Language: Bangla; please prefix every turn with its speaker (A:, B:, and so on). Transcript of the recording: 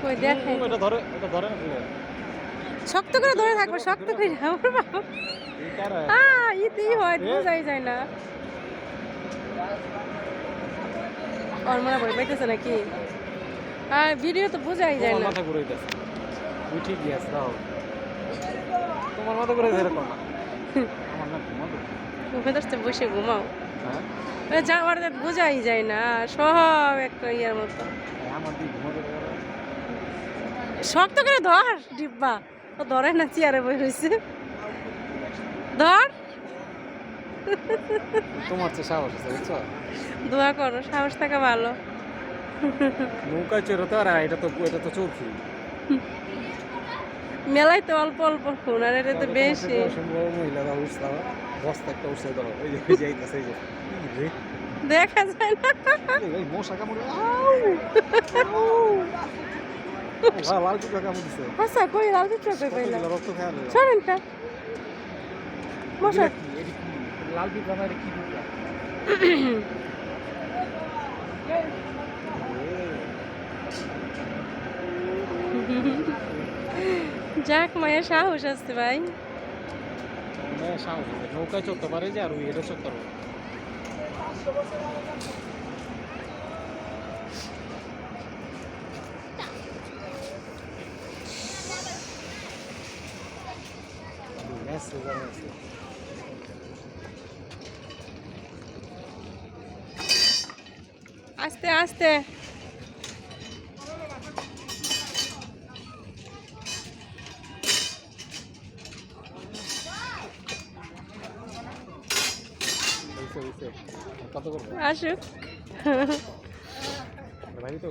A: কই দেখাই
B: এটা ধরে না
A: শক্ত করে ধরে থাকবে শক্ত করে আমার বাবা ইতেই হয় বোঝাই যায় না ওর মনে ভয় পাইতেছে নাকি আর ভিডিও তো বোঝাই যায় না
B: মাথা ঘুরাইতেছে তুই ঠিকই আছে দাও তোমার মাথা ঘুরাইছে এরকম না আমার না ঘুমাবো
A: উপদেশে বসে ঘুমাও
B: হ্যাঁ
A: যাওয়ার বোঝাই যায় না সব একটা ইয়ার মতো
B: আমার দিকে ঘুমাতে
A: শক্ত করে ধর ডিব্বা ও ধরে না চেয়ারে বই রয়েছে ধর
B: তোমার চেয়ে সাহস আছে বুঝছো
A: দোয়া করো সাহস থাকা ভালো
B: নৌকায় চড়ে তো আর এটা তো চলছি
A: মেলায় তো অল্প অল্প ফোন আর এটা তো বেশি
B: মহিলারা উঠছে বস্তা একটা উঠছে ধরো এই যে যাইতেছে এই যে
A: দেখা যায় না
B: এই মশা কামড়ে লাল টুকা কামড় দিছে
A: আচ্ছা কই লাল পিঠা কই পাইলা
B: রক্ত খায় না
A: শোনেনটা মশা
B: লাল পিঠা মানে কি পিঠা
A: যাক মায়ের সাহস আছে ভাই
B: সাহস আছে নৌকায় চড়তে পারে যে আর এটা চড়তে পারবে
A: আস্তে আস্তে
B: কত করবো
A: আসুক
B: ভাই তো